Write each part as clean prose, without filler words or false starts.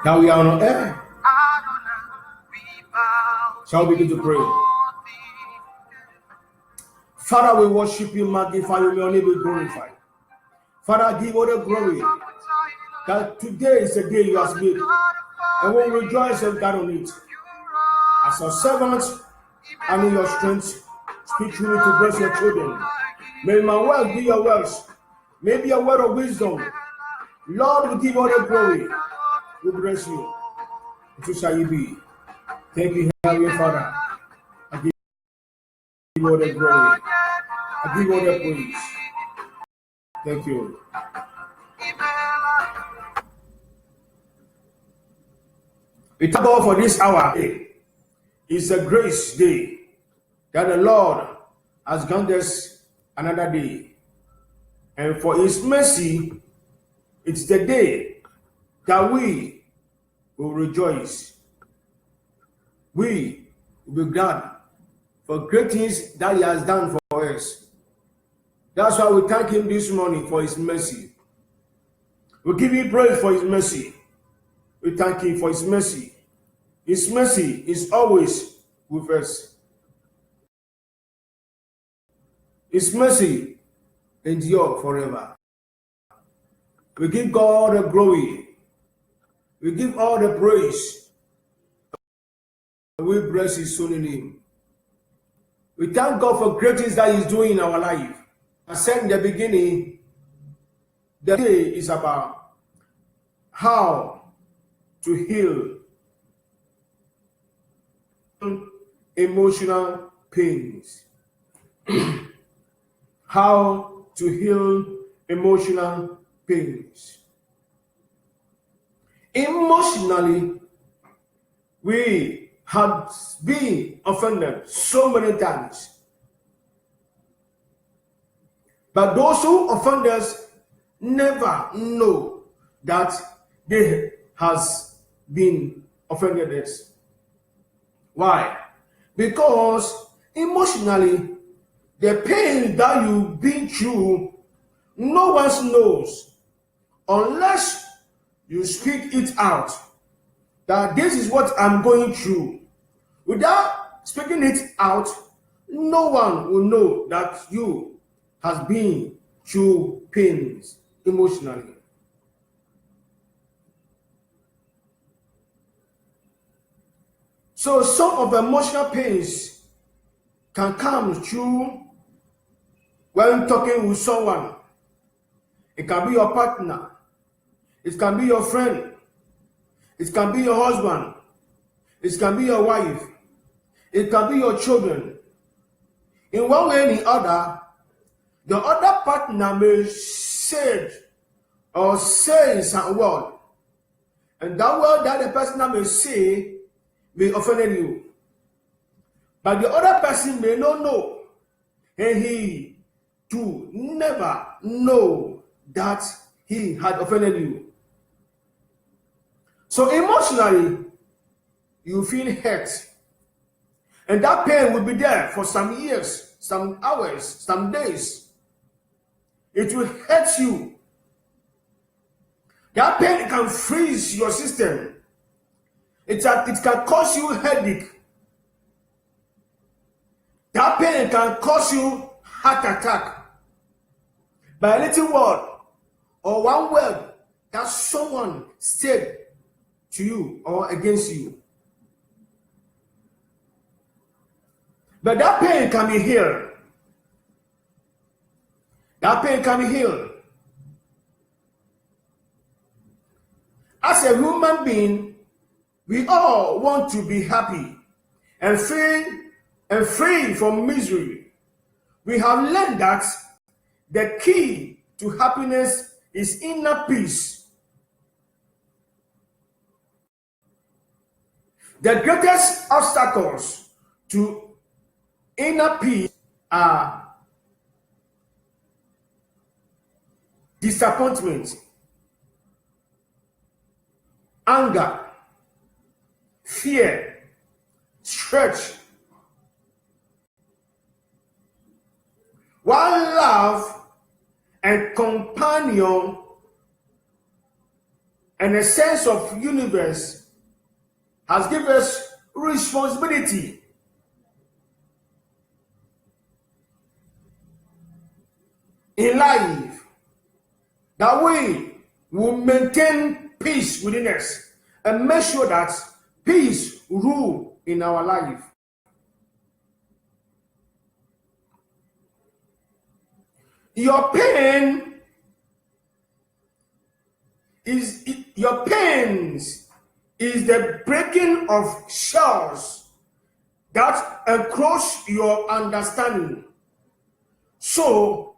Now we are on air. Shall we begin to pray? Father, we worship you, magnify you, may only be glorified. Father, give all the glory. That today is the day you have made, and we'll rejoice and God on it. As your servants, and in your strength, speak to me to bless your children. May my words be your words. May be a word of wisdom. Lord, we give all the glory. We bless you. So shall you be. Thank you, Heavenly Father. I give you all the glory. I give you all the praise. Thank you. We thank God for this hour. It's a grace day that the Lord has granted us another day. And for his mercy, it's the day that we will rejoice. We will be glad for great things that he has done for us. That's why we thank him this morning for his mercy. We give him praise for his mercy. We thank him for his mercy. His mercy is always with us. His mercy endures forever. We give God the glory. We give all the praise. We bless his holy name. We thank God for great things that he's doing in our life. I said in the beginning, the day is about how to heal emotional pains. How to heal emotional pains. Emotionally, we have been offended so many times. But those who offend us never know that they has been offended us. Why? Because emotionally, the pain that you've been through, no one knows unless you speak it out. That this is what I'm going through. Without speaking it out, no one will know that you has been through pains emotionally. So some of the emotional pains can come through when talking with someone. It can be your partner. It can be your friend. It can be your husband. It can be your wife. It can be your children. In one way or the other, the other partner may say or say some word, and that word that the person may say may offend you. But the other person may not know, and he too never know that he had offended you. So emotionally, you feel hurt. And that pain will be there for some years, some hours, some days. It will hurt you. That pain can freeze your system. It can cause you headache. That pain can cause you heart attack. By a little word or one word that someone said to you or against you. But that pain can be healed. That pain can be healed. As a human being, we all want to be happy and free from misery. We have learned that the key to happiness is inner peace. The greatest obstacles to inner peace are disappointment, anger, fear, stress. While love and compassion and a sense of universe has given us responsibility in life that we will maintain peace within us and make sure that peace rule in our life. Your pains is the breaking of shells that encroach your understanding. So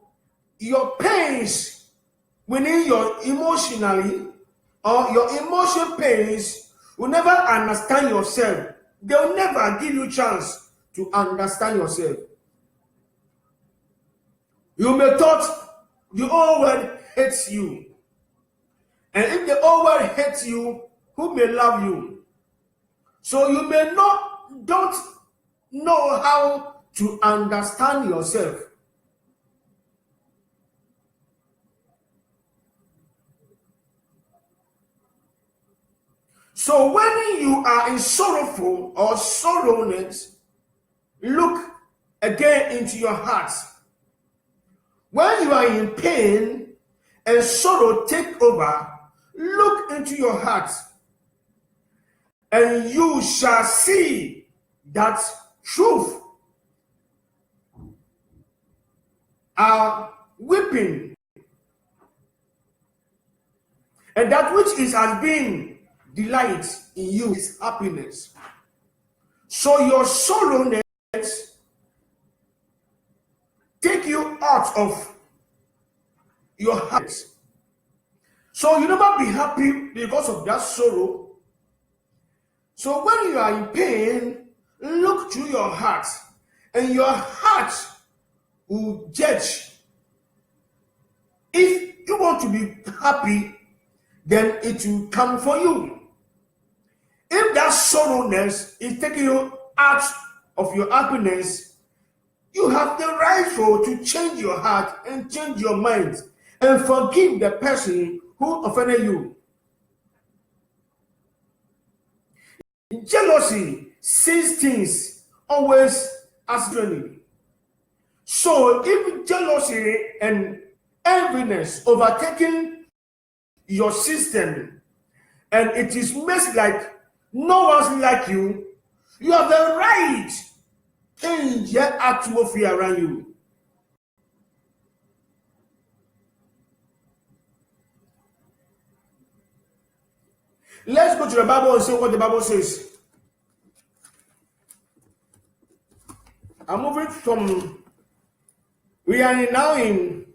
your pains within your emotionally or your emotion pains will never understand yourself. They'll never give you a chance to understand yourself. You may thought the whole world hates you. And if the whole world hates you, who may love you? So you may don't know how to understand yourself. So when you are in sorrowful or sorrowness, look again into your heart. When you are in pain and sorrow take over, look into your heart, and you shall see that truth are weeping, and that which has been delight in you is happiness. So your sorrowness take you out of your heart. So you never be happy because of that sorrow. So when you are in pain, look to your heart, and your heart will judge. If you want to be happy, then it will come for you. If that sorrowness is taking you out of your happiness, you have the right to change your heart and change your mind and forgive the person who offended you. Jealousy sees things always as draining. So if jealousy and enviness overtaking your system and it is made like no one's like you, you have the right to change your atmosphere around you. Let's go to the Bible and see what the Bible says. I'm moving from, we are now in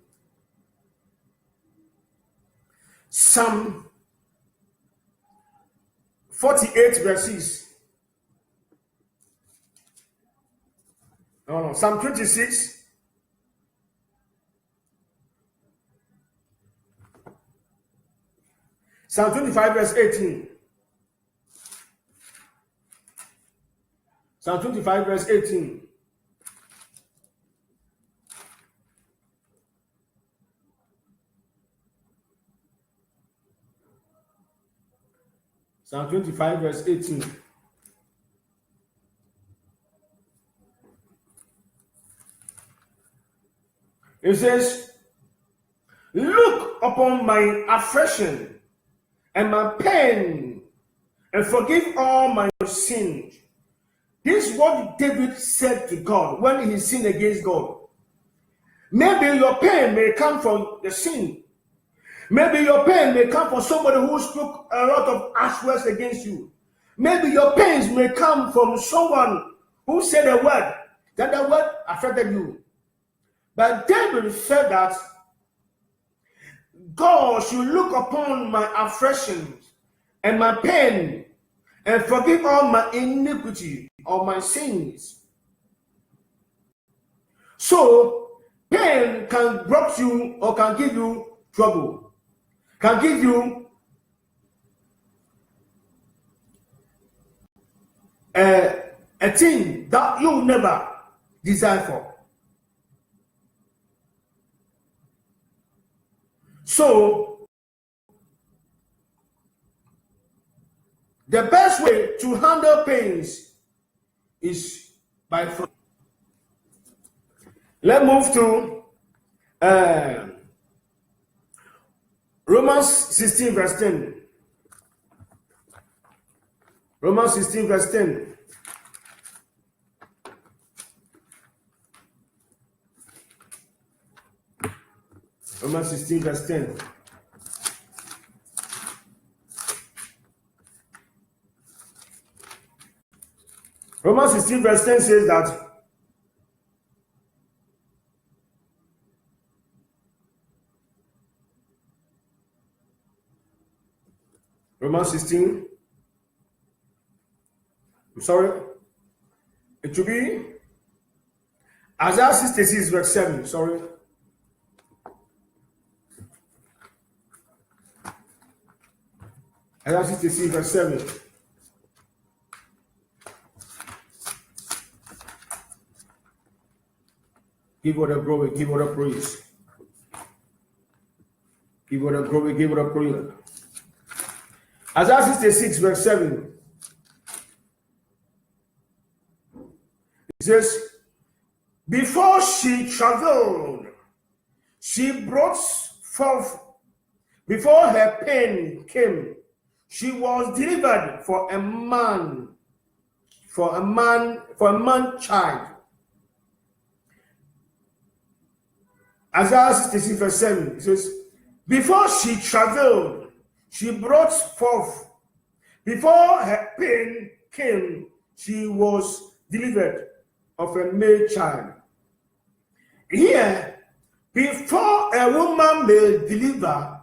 Psalm 48 verses. No, Psalm 26. Psalm 25 verse 18. Psalm 25 verse 18. Psalm 25 verse 18. It says, look upon my affliction and my pain and forgive all my sins. This is what David said to God when he sinned against God. Maybe your pain may come from the sin. Maybe your pain may come from somebody who spoke a lot of harsh words against you. Maybe your pains may come from someone who said a word, that the word affected you. But David said that God should look upon my afflictions and my pain and forgive all my iniquity or my sins. So pain can block you or can give you trouble, can give you a thing that you never desire for. So The best way to handle pains is by forgiving. Let's move to Romans 16 verse 10. Romans 16 verse 10. Romans 16 verse 10. Romans 16 verse 10 says that Romans 16, I'm sorry, it should be Isaiah 66 verse 7, sorry. Isaiah 66 verse 7. Give her the glory, give her the praise. Give her the glory, give her the praise. Isaiah 66 verse 7. It says, before she traveled, she brought forth, before her pain came, she was delivered for a man child. Isaiah 66 verse 7, it says, before she traveled, she brought forth, before her pain came, she was delivered of a male child. Here, before a woman may deliver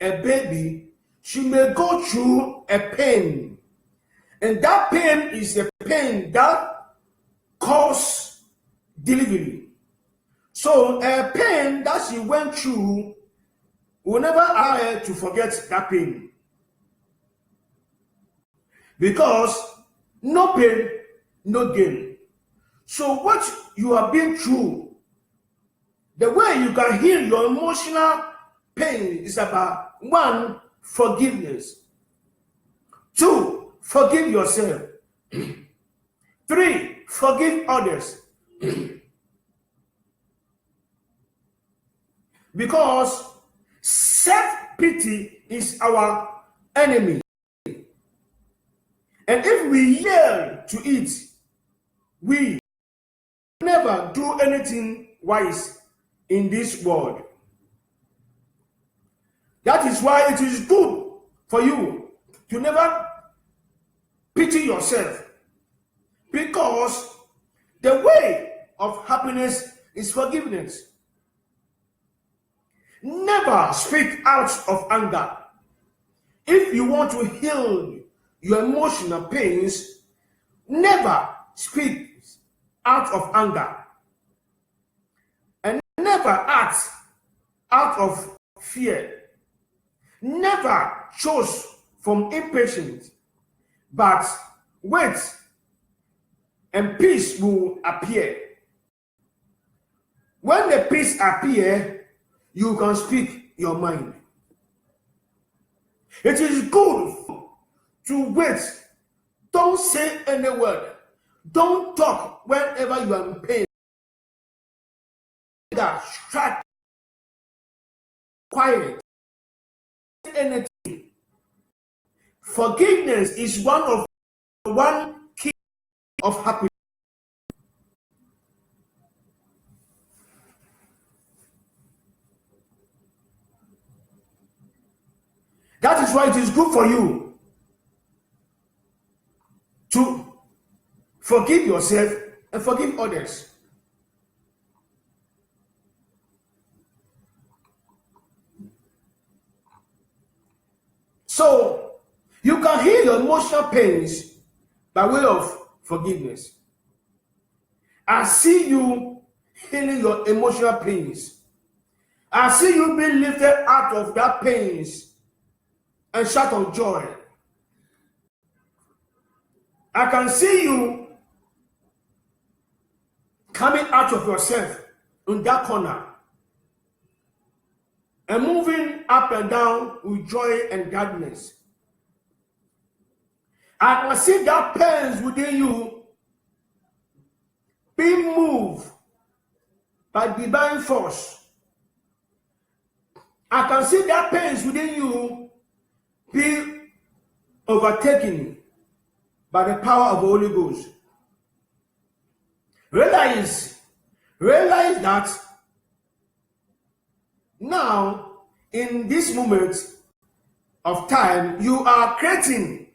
a baby, she may go through a pain. And that pain is a pain that causes delivery. So a pain that she went through will never allow her to forget that pain. Because no pain, no gain. So what you have been through, the way you can heal your emotional pain is about 1, forgiveness. 2, forgive yourself. 3, forgive others. Because self-pity is our enemy. And if we yield to it, we never do anything wise in this world. That is why it is good for you to never pity yourself. Because the way of happiness is forgiveness. Never speak out of anger. If you want to heal your emotional pains, never speak out of anger. And never act out of fear. Never choose from impatience, but wait, and peace will appear. When the peace appears, you can speak your mind. It is good to wait. Don't say any word. Don't talk whenever you are in pain. That strike quiet. Anything. Forgiveness is one key of happiness. That is why it is good for you to forgive yourself and forgive others. So you can heal your emotional pains by way of forgiveness. I see you healing your emotional pains. I see you being lifted out of that pains and shout of joy. I can see you coming out of yourself in that corner and moving up and down with joy and gladness. I can see that pains within you being moved by divine force. I can see that pains within you be overtaken by the power of the Holy Ghost. Realize that now, in this moment of time, you are creating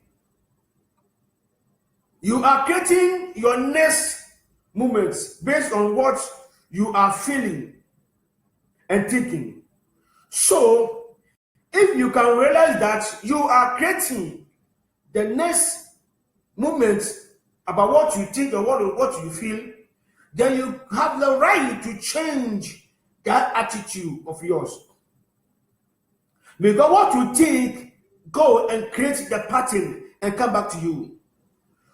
your next moments based on what you are feeling and thinking. So, if you can realize that you are creating the next moment about what you think or what you feel, then you have the right to change that attitude of yours. Because what you think go and create the pattern and come back to you.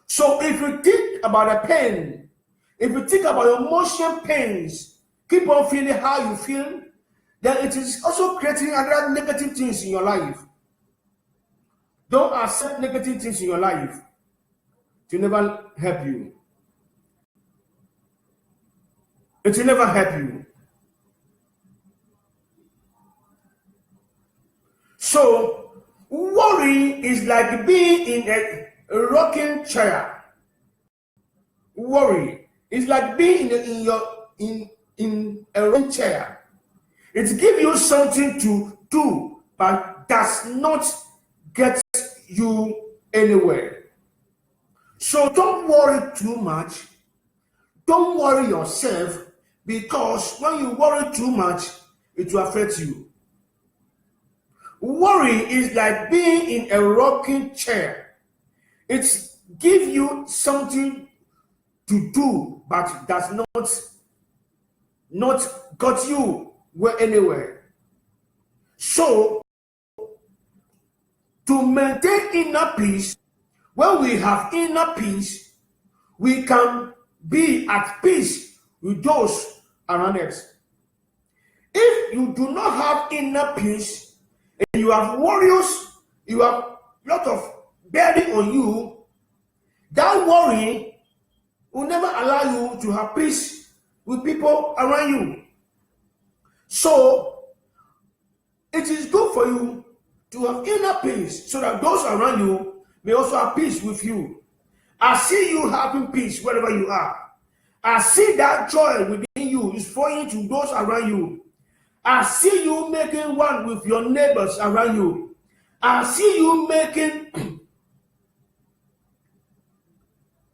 So if you think about the pain, if you think about your emotion pains, keep on feeling how you feel, then it is also creating other negative things in your life. Don't accept negative things in your life to never help you. It will never help you. So worry is like being in a rocking chair. Worry is like being in a rocking chair. It gives you something to do, but does not get you anywhere. So don't worry too much. Don't worry yourself, because when you worry too much, it will affect you. Worry is like being in a rocking chair. It gives you something to do, but does not got you anywhere. So, to maintain inner peace, when we have inner peace, we can be at peace with those around us. If you do not have inner peace, and you have worries, you have a lot of burden on you, that worry will never allow you to have peace with people around you. So, it is good for you to have inner peace so that those around you may also have peace with you. I see you having peace wherever you are. I see that joy within you is flowing to those around you. I see you making one with your neighbors around you. I see you making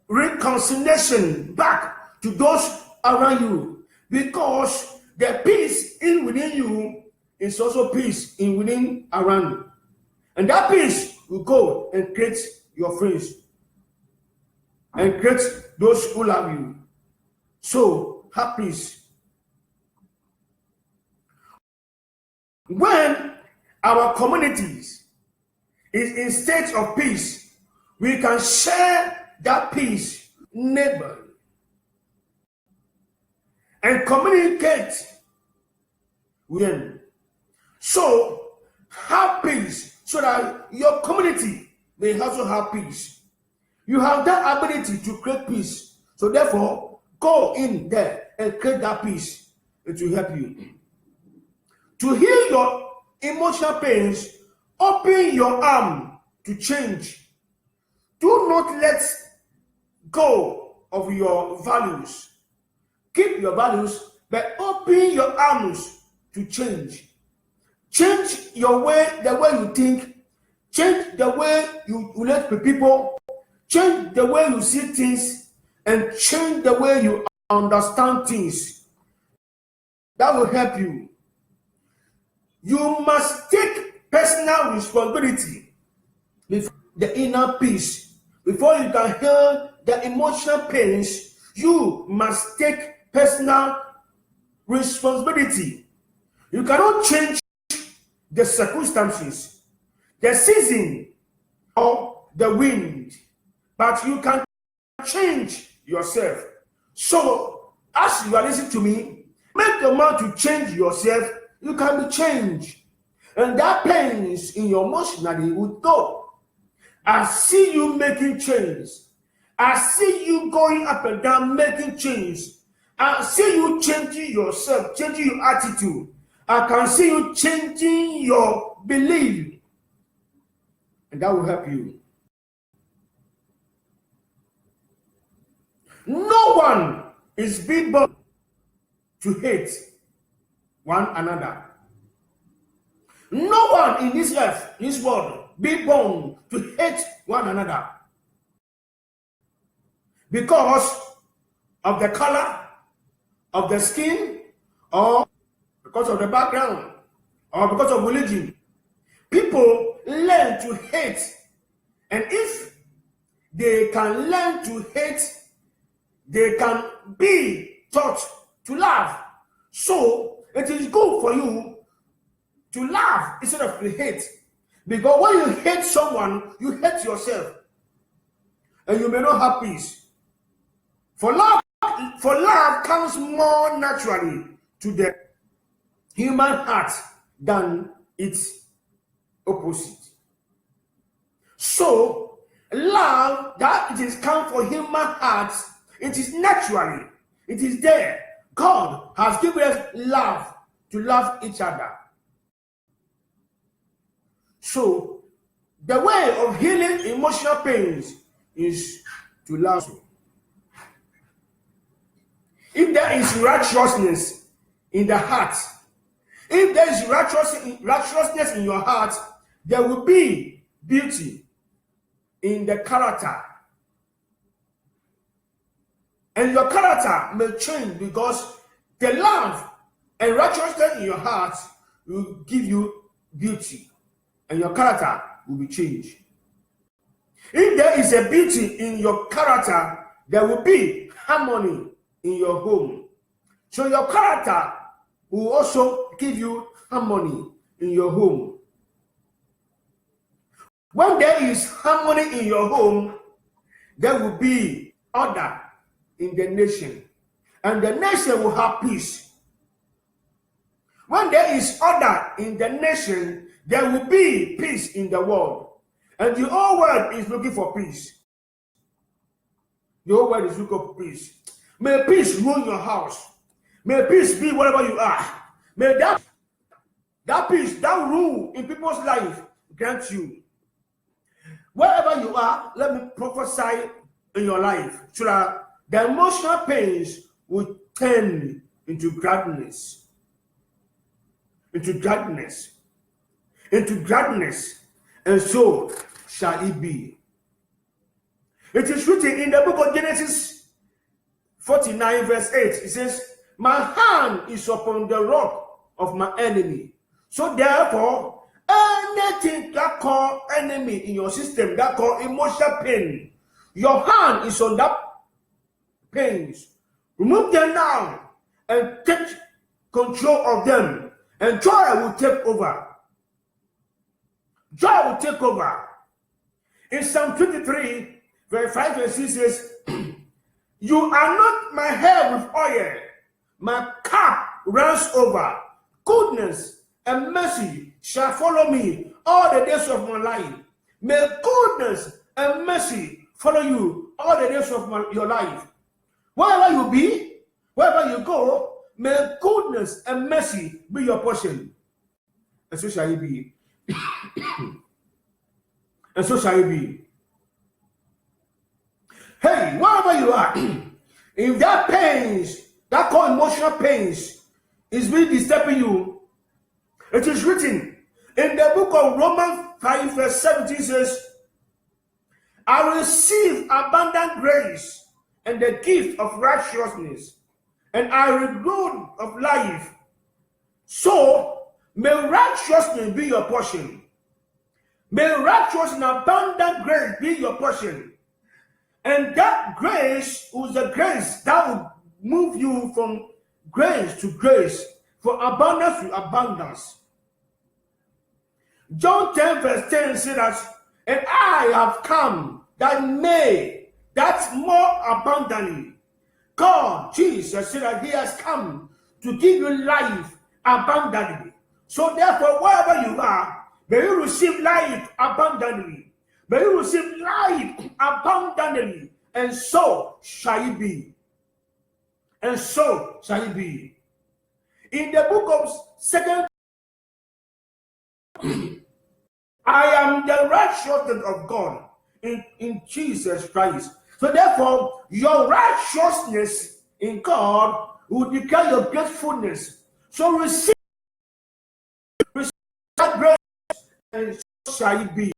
reconciliation back to those around you, because the peace within you is also peace within around you. And that peace will go and create your friends and create those who love you. So, have peace. When our communities is in state of peace, we can share that peace neighbor and communicate with them. So have peace so that your community may also have peace. You have that ability to create peace. So therefore, go in there and create that peace. It will help you. To heal your emotional pains, open your arm to change. Do not let go of your values. Keep your values, but open your arms to change. Change your way, the way you think. Change the way you relate with people. Change the way you see things, and change the way you understand things. That will help you. You must take personal responsibility with the inner peace. Before you can heal the emotional pains, you must take personal responsibility. You cannot change the circumstances, the season, or the wind, but you can change yourself. So, as you are listening to me, make a mind to change yourself. You can be changed, and that pains in your emotionally will go. I see you making change. I see you going up and down making change. I see you changing yourself, changing your attitude. I can see you changing your belief. And that will help you. No one is being born to hate one another. No one in this earth, this world, be born to hate one another because of the color of the skin, or because of the background, or because of religion. People learn to hate, and if they can learn to hate, they can be taught to love. So it is good for you to love instead of to hate, because when you hate someone, you hate yourself, and you may not have peace. For love comes more naturally to the human heart than its opposite. So love that it is come for human hearts, it is naturally, it is there. God has given us love to love each other. So the way of healing emotional pains is to love. If there is righteousness in the heart, if there is righteousness in your heart, there will be beauty in the character. And your character may change because the love and righteousness in your heart will give you beauty, and your character will be changed. If there is a beauty in your character, there will be harmony in your home. So your character will also give you harmony in your home. When there is harmony in your home, there will be order in the nation, and the nation will have peace. When there is order in the nation, there will be peace in the world, and the whole world is looking for peace. The whole world is looking for peace. May peace rule your house. May peace be wherever you are. May that peace, that rule in people's life grant you. Wherever you are, let me prophesy in your life so that the emotional pains will turn into gladness. Into gladness. Into gladness. And so shall it be. It is written in the book of Genesis 49 verse 8. It says, my hand is upon the rock of my enemy. So therefore, anything that call enemy in your system, that call emotional pain, your hand is on that pains. Remove them now and take control of them, and joy will take over. Joy will take over. In Psalm 23 verse 5 and 6 says, you anoint my head with oil, my cup runs over. Goodness and mercy shall follow me all the days of my life. May goodness and mercy follow you all the days of your life. Wherever you be, wherever you go, may goodness and mercy be your portion. And so shall it be. And so shall it be. Hey, wherever you are, if that pains, that called emotional pains, is really disturbing you, it is written in the book of Romans 5 verse 17 says, I receive abundant grace and the gift of righteousness, and I regard of life. So may righteousness be your portion. May righteousness and abundant grace be your portion. And that grace was the grace that will move you from grace to grace, from abundance to abundance. John 10 verse 10 says that, and I have come that's more abundantly. God, Jesus said that he has come to give you life abundantly. So therefore, wherever you are, may you receive life abundantly. May you receive life abundantly, and so shall it be. And so shall it be. In the book of Second, I am the righteousness of God in Jesus Christ. So therefore, your righteousness in God will declare your gratefulness. So receive that grace, and so shall it be.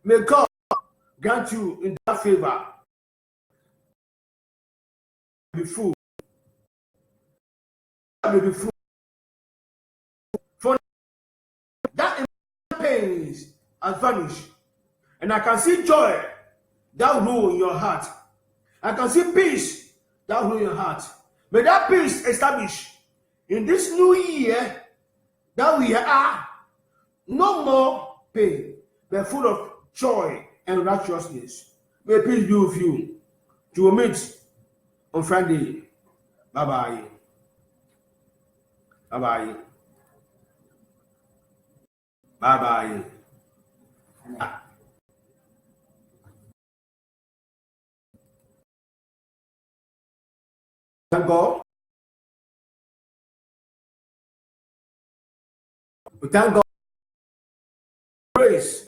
May God grant you in that favor. Be full. Be full. For that pains has vanished. And I can see joy that will rule in your heart. I can see peace that will rule in your heart. May that peace establish in this new year that we are no more pain, but full of joy and righteousness. May peace be with you. To meet on Friday. Bye bye. Bye bye. Bye bye. Thank God. We thank God. Praise.